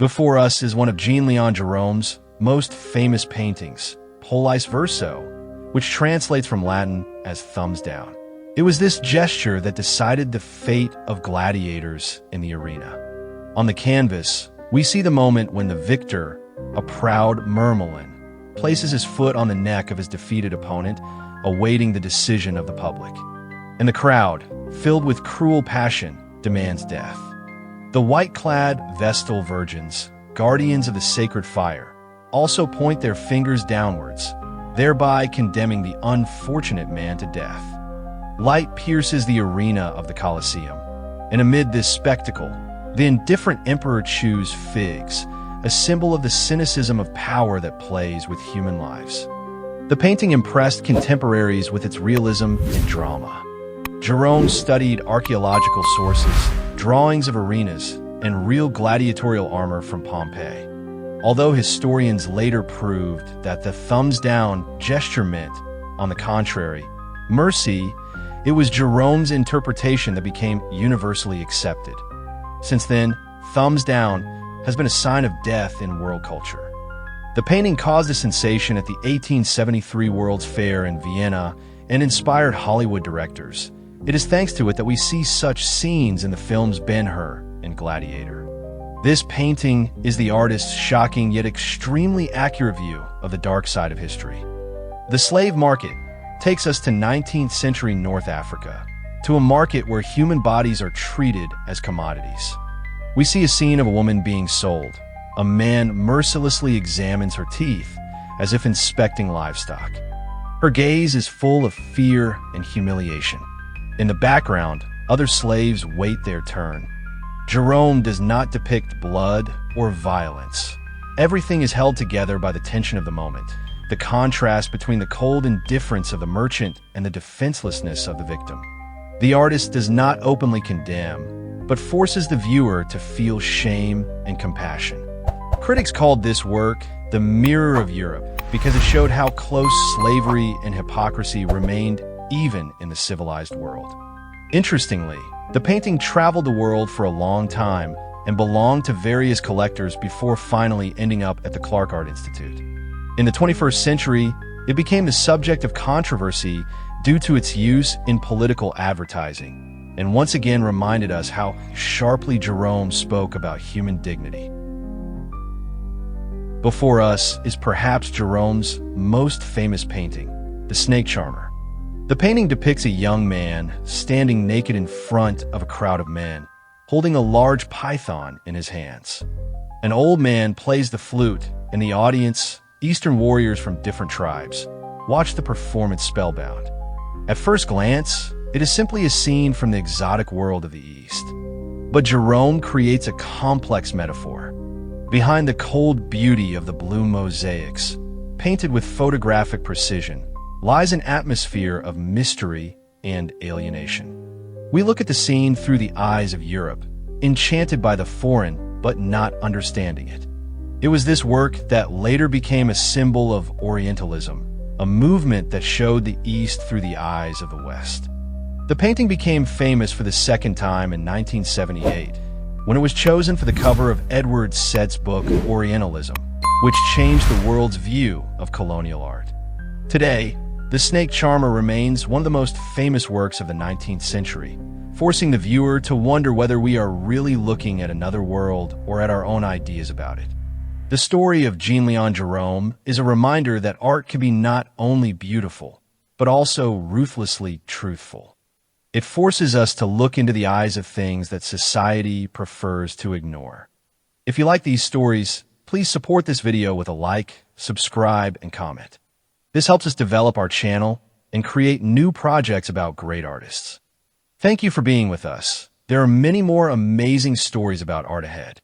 Before us is one of Jean-Léon Gérome's most famous paintings, Pollice Verso, which translates from Latin as thumbs down. It was this gesture that decided the fate of gladiators in the arena. On the canvas, we see the moment when the victor, a proud Mermelin, places his foot on the neck of his defeated opponent, awaiting the decision of the public. And the crowd, filled with cruel passion, demands death. The white-clad Vestal virgins, guardians of the sacred fire, also point their fingers downwards, thereby condemning the unfortunate man to death. Light pierces the arena of the Colosseum, and amid this spectacle, the indifferent emperor chews figs, a symbol of the cynicism of power that plays with human lives. The painting impressed contemporaries with its realism and drama. Gerome studied archaeological sources, drawings of arenas, and real gladiatorial armor from Pompeii. Although historians later proved that the thumbs-down gesture meant, on the contrary, mercy, it was Gerome's interpretation that became universally accepted. Since then, thumbs down has been a sign of death in world culture. The painting caused a sensation at the 1873 World's Fair in Vienna and inspired Hollywood directors. It is thanks to it that we see such scenes in the films Ben-Hur and Gladiator. This painting is the artist's shocking yet extremely accurate view of the dark side of history. The slave market takes us to 19th century North Africa, to a market where human bodies are treated as commodities. We see a scene of a woman being sold. A man mercilessly examines her teeth, as if inspecting livestock. Her gaze is full of fear and humiliation. In the background, other slaves wait their turn. Gerome does not depict blood or violence. Everything is held together by the tension of the moment, the contrast between the cold indifference of the merchant and the defenselessness of the victim. The artist does not openly condemn, but forces the viewer to feel shame and compassion. Critics called this work the mirror of Europe because it showed how close slavery and hypocrisy remained even in the civilized world. Interestingly, the painting traveled the world for a long time and belonged to various collectors before finally ending up at the Clark Art Institute. In the 21st century, it became the subject of controversy due to its use in political advertising, and once again reminded us how sharply Gerome spoke about human dignity. Before us is perhaps Gerome's most famous painting, The Snake Charmer. The painting depicts a young man standing naked in front of a crowd of men, holding a large python in his hands. An old man plays the flute, and the audience, Eastern warriors from different tribes, watch the performance spellbound. At first glance, it is simply a scene from the exotic world of the East. But Gerome creates a complex metaphor. Behind the cold beauty of the blue mosaics, painted with photographic precision, lies an atmosphere of mystery and alienation. We look at the scene through the eyes of Europe, enchanted by the foreign but not understanding it. It was this work that later became a symbol of Orientalism, a movement that showed the East through the eyes of the West. The painting became famous for the second time in 1978, when it was chosen for the cover of Edward Said's book Orientalism, which changed the world's view of colonial art. Today, The Snake Charmer remains one of the most famous works of the 19th century, forcing the viewer to wonder whether we are really looking at another world or at our own ideas about it. The story of Jean-Léon Gérôme is a reminder that art can be not only beautiful, but also ruthlessly truthful. It forces us to look into the eyes of things that society prefers to ignore. If you like these stories, please support this video with a like, subscribe, and comment. This helps us develop our channel and create new projects about great artists. Thank you for being with us. There are many more amazing stories about art ahead.